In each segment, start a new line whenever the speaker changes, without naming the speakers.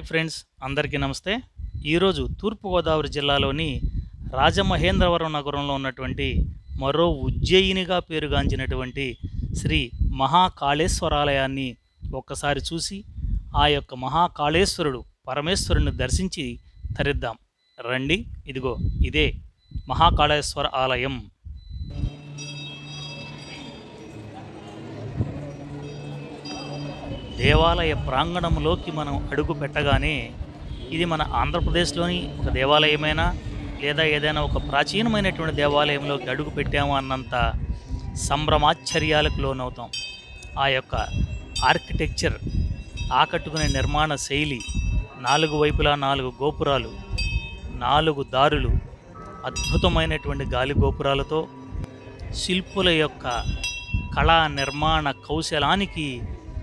Hi friends, అందరికీ నమస్తే. ఈరోజు తూర్పుగోదావరి జిల్లాలోని రాజమహేంద్రవరం నగరంలో ఉన్నటువంటి మరో ఉజ్జయినిగా పేరుగాంచినటువంటి శ్రీ మహాకాళేశ్వరాలయాన్ని ఒక్కసారి చూసి ఆ యొక్క మహాకాళేశ్వరుడు పరమేశ్వరుని దర్శించి తరిద్దాం రండి. ఇదిగో ఇదే మహాకాళేశ్వర ఆలయం. దేవాలయ ప్రాంగణంలోకి మనం అడుగు పెట్టగానే ఇది మన ఆంధ్రప్రదేశ్లోని ఒక దేవాలయమైనా లేదా ఏదైనా ఒక ప్రాచీనమైనటువంటి దేవాలయంలోకి అడుగు పెట్టాము అన్నంత సంభ్రమాశ్చర్యాలకు లోనవుతాం. ఆ యొక్క ఆర్కిటెక్చర్, ఆకట్టుకునే నిర్మాణ శైలి, 4 వైపులా 4 గోపురాలు, 4 దారులు, అద్భుతమైనటువంటి గాలి గోపురాలతో శిల్పుల యొక్క కళా నిర్మాణ కౌశలానికి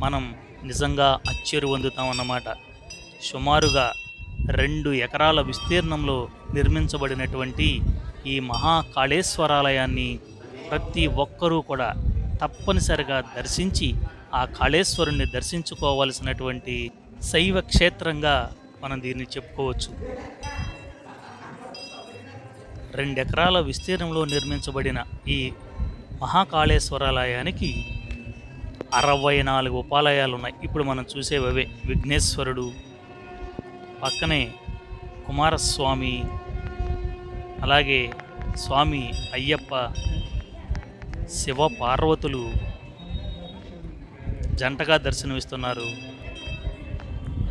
మనం నిజంగా అచ్చెరు పొందుతామన్నమాట. సుమారుగా 2 ఎకరాల విస్తీర్ణంలో నిర్మించబడినటువంటి ఈ మహాకాళేశ్వరాలయాన్ని ప్రతి ఒక్కరూ కూడా తప్పనిసరిగా దర్శించి ఆ కాళేశ్వరుణ్ణి దర్శించుకోవాల్సినటువంటి శైవ క్షేత్రంగా మనం దీన్ని చెప్పుకోవచ్చు. 2 ఎకరాల విస్తీర్ణంలో నిర్మించబడిన ఈ మహాకాళేశ్వరాలయానికి 64 ఉపాలయాలు ఉన్నాయి. ఇప్పుడు మనం చూసేవే విఘ్నేశ్వరుడు, పక్కనే కుమారస్వామి, అలాగే స్వామి అయ్యప్ప, శివ పార్వతులు జంటగా దర్శనమిస్తున్నారు.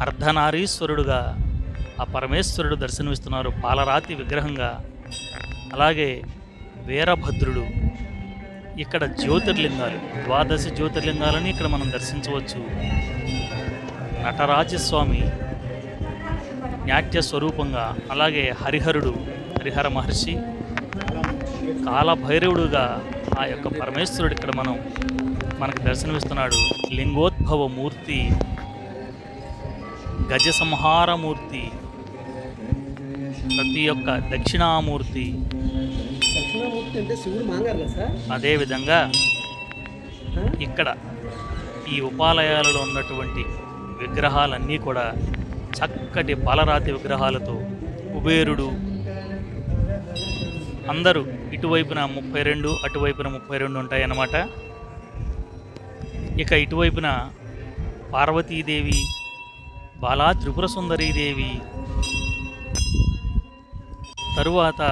అర్ధనారీశ్వరుడుగా ఆ పరమేశ్వరుడు దర్శనమిస్తున్నారు పాలరాతి విగ్రహంగా. అలాగే వీరభద్రుడు. ఇక్కడ జ్యోతిర్లింగాలు, 12 జ్యోతిర్లింగాలని ఇక్కడ మనం దర్శించవచ్చు. నటరాజస్వామి నాట్య స్వరూపంగా, అలాగే హరిహరుడు, హరిహర మహర్షి, కాలభైరవుడుగా ఆ యొక్క పరమేశ్వరుడు ఇక్కడ మనకు దర్శనమిస్తున్నాడు. లింగోద్భవ మూర్తి, గజ సంహారమూర్తి, ప్రతి ఒక్క దక్షిణామూర్తి. అదేవిధంగా ఇక్కడ ఈ ఉపాలయాలలో ఉన్నటువంటి విగ్రహాలన్నీ కూడా చక్కటి పాలరాతి విగ్రహాలతో, కుబేరుడు, అందరూ ఇటువైపున 32 అటువైపున 32 ఉంటాయన్నమాట. ఇక ఇటువైపున పార్వతీదేవి, బాలా త్రిపుర సుందరీదేవి, తరువాత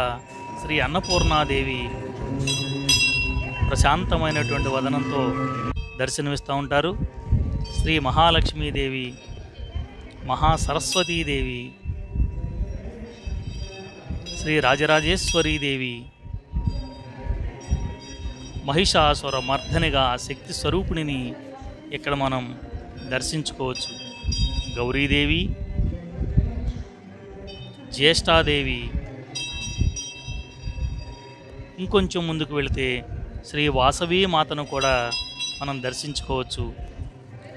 శ్రీ అన్నపూర్ణాదేవి ప్రశాంతమైనటువంటి వదనంతో దర్శనమిస్తూ ఉంటారు. శ్రీ మహాలక్ష్మీదేవి, మహాసరస్వతీదేవి, శ్రీ రాజరాజేశ్వరీదేవి, మహిషాసుర మర్దనిగా శక్తి స్వరూపిణిని ఇక్కడ మనం దర్శించుకోవచ్చు. గౌరీదేవి, జ్యేష్ఠాదేవి, ఇంకొంచెం ముందుకు వెళితే శ్రీ వాసవీ మాతను కూడా మనం దర్శించుకోవచ్చు.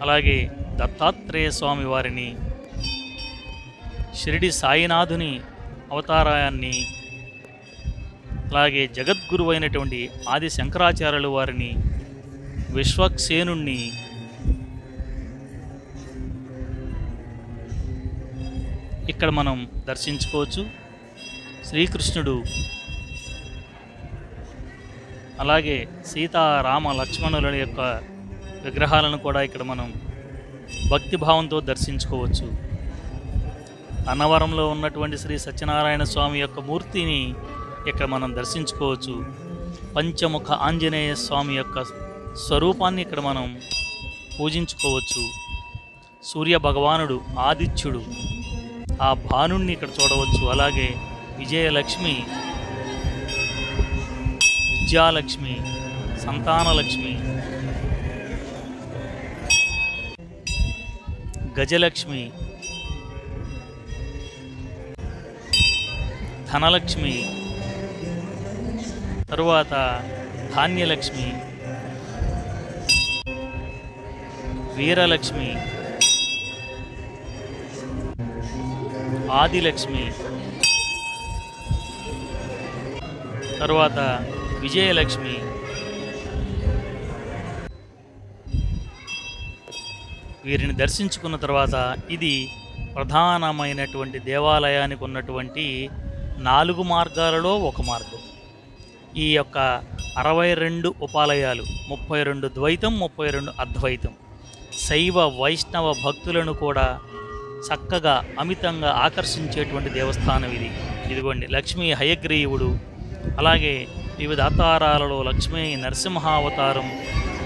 అలాగే దత్తాత్రేయ స్వామి వారిని, షిరిడి సాయినాథుని అవతారాన్ని, అలాగే జగద్గురు అయినటువంటి ఆది శంకరాచార్యుల వారిని, విశ్వక్సేనుణ్ణి, ఇక్కడ మనం దర్శించుకోవచ్చు. శ్రీకృష్ణుడు, అలాగే సీతారామ లక్ష్మణుల యొక్క విగ్రహాలను కూడా ఇక్కడ మనం భక్తిభావంతో దర్శించుకోవచ్చు. అన్నవరంలో ఉన్నటువంటి శ్రీ సత్యనారాయణ స్వామి యొక్క మూర్తిని ఇక్కడ మనం దర్శించుకోవచ్చు. పంచముఖ ఆంజనేయ స్వామి యొక్క స్వరూపాన్ని ఇక్కడ మనం పూజించుకోవచ్చు. సూర్య భగవానుడు, ఆదిత్యుడు, ఆ భానుణ్ణి ఇక్కడ చూడవచ్చు. అలాగే విజయలక్ష్మి, విద్యాలక్ష్మి, సంతానలక్ష్మి, గజలక్ష్మి, ధనలక్ష్మి, తరువాత ధాన్యలక్ష్మి, వీరలక్ష్మి, ఆదిలక్ష్మి, తరువాత విజయలక్ష్మి, వీరిని దర్శించుకున్న తర్వాత ఇది ప్రధానమైనటువంటి దేవాలయానికి ఉన్నటువంటి 4 మార్గాలలో ఒక మార్గం. ఈ యొక్క 62 ఉపాలయాలు, 32 ద్వైతం, 32 అద్వైతం, శైవ వైష్ణవ భక్తులను కూడా చక్కగా అమితంగా ఆకర్షించేటువంటి దేవస్థానం ఇది. ఇదిగోండి లక్ష్మీ హయగ్రీవుడు, అలాగే వివిధ అవతారాలలో లక్ష్మీ నరసింహావతారం,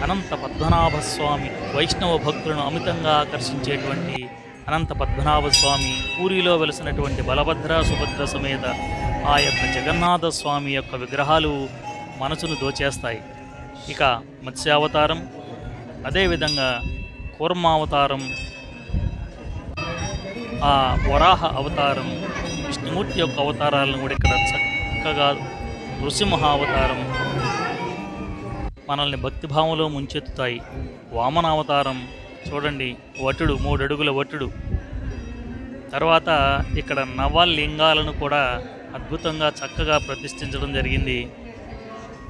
అనంత పద్మనాభ స్వామి, వైష్ణవ భక్తులను అమితంగా ఆకర్షించేటువంటి అనంత పద్మనాభ స్వామి, పూరిలో వెలిసినటువంటి బలభద్ర సుభద్ర సమేత ఆ యొక్క జగన్నాథ స్వామి యొక్క విగ్రహాలు మనసును దోచేస్తాయి. ఇక మత్స్యావతారం, అదేవిధంగా కూర్మావతారం, ఆ వరాహ అవతారం, విష్ణుమూర్తి యొక్క అవతారాలను కూడా ఇక్కడ చక్కగా, నృసింహావతారం మనల్ని భక్తిభావంలో ముంచెత్తుతాయి. వామనావతారం చూడండి, వటుడు, 3 అడుగుల వటుడు. తర్వాత ఇక్కడ నవలింగాలను కూడా అద్భుతంగా చక్కగా ప్రతిష్ఠించడం జరిగింది.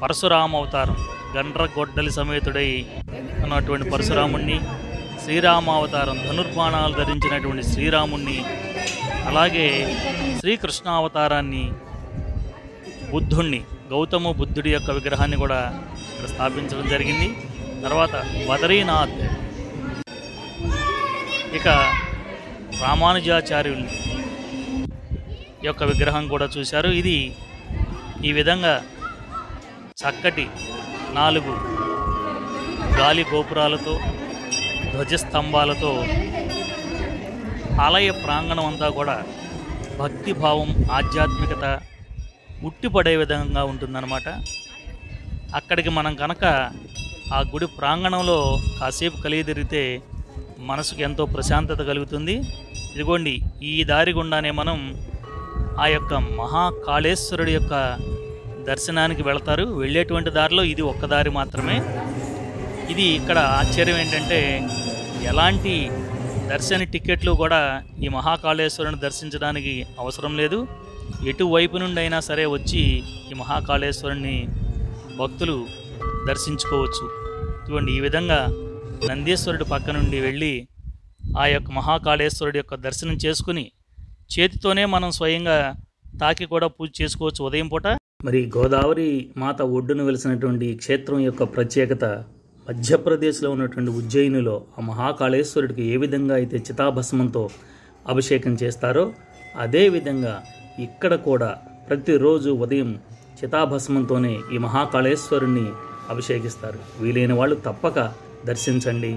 పరశురామ అవతారం, గండ్రగొడ్డలి సమేతుడై ఉన్నటువంటి పరశురాముణ్ణి, శ్రీరామావతారం, ధనుర్బాణాలు ధరించినటువంటి శ్రీరాముణ్ణి, అలాగే శ్రీకృష్ణావతారాన్ని, బుద్ధుణ్ణి, గౌతమ బుద్ధుడి యొక్క విగ్రహాన్ని కూడా ఇక్కడ స్థాపించడం జరిగింది. తర్వాత బదరీనాథ్, ఇక రామానుజాచార్యుల యొక్క విగ్రహం కూడా చూశారు. ఇది ఈ విధంగా చక్కటి 4 గాలి గోపురాలతో, ధ్వజస్తంభాలతో ఆలయ ప్రాంగణం అంతా కూడా భక్తిభావం, ఆధ్యాత్మికత ఉట్టిపడే విధంగా ఉంటుందన్నమాట. అక్కడికి మనం కనుక ఆ గుడి ప్రాంగణంలో కాసేపు కలిగిదిరిగితే మనసుకు ఎంతో ప్రశాంతత కలుగుతుంది. ఇదిగోండి ఈ దారి గుండానే మనం ఆ యొక్క మహాకాళేశ్వరుడి యొక్క దర్శనానికి వెళతారు. వెళ్ళేటువంటి దారిలో ఇది ఒక్క దారి మాత్రమే. ఇది ఇక్కడ ఆశ్చర్యం ఏంటంటే ఎలాంటి దర్శన టికెట్లు కూడా ఈ మహాకాళేశ్వరుని దర్శించడానికి అవసరం లేదు. ఎటువైపు నుండి అయినా సరే వచ్చి ఈ మహాకాళేశ్వరుని భక్తులు దర్శించుకోవచ్చు. ఇటువంటి ఈ విధంగా నందీశ్వరుడి పక్క నుండి వెళ్ళి ఆ యొక్క మహాకాళేశ్వరుడి యొక్క దర్శనం చేసుకుని చేతితోనే మనం స్వయంగా తాకి కూడా పూజ చేసుకోవచ్చు ఉదయం పూట. మరి గోదావరి మాత ఒడ్డును వెలిసినటువంటి క్షేత్రం యొక్క ప్రత్యేకత, మధ్యప్రదేశ్లో ఉన్నటువంటి ఉజ్జయినిలో ఆ మహాకాళేశ్వరుడికి ఏ విధంగా అయితే చితాభస్మంతో అభిషేకం చేస్తారో అదేవిధంగా ఇక్కడ కూడా ప్రతిరోజు ఉదయం చితాభస్మంతోనే ఈ మహాకాళేశ్వరుణ్ణి అభిషేకిస్తారు. వీలైన వాళ్ళు తప్పక దర్శించండి.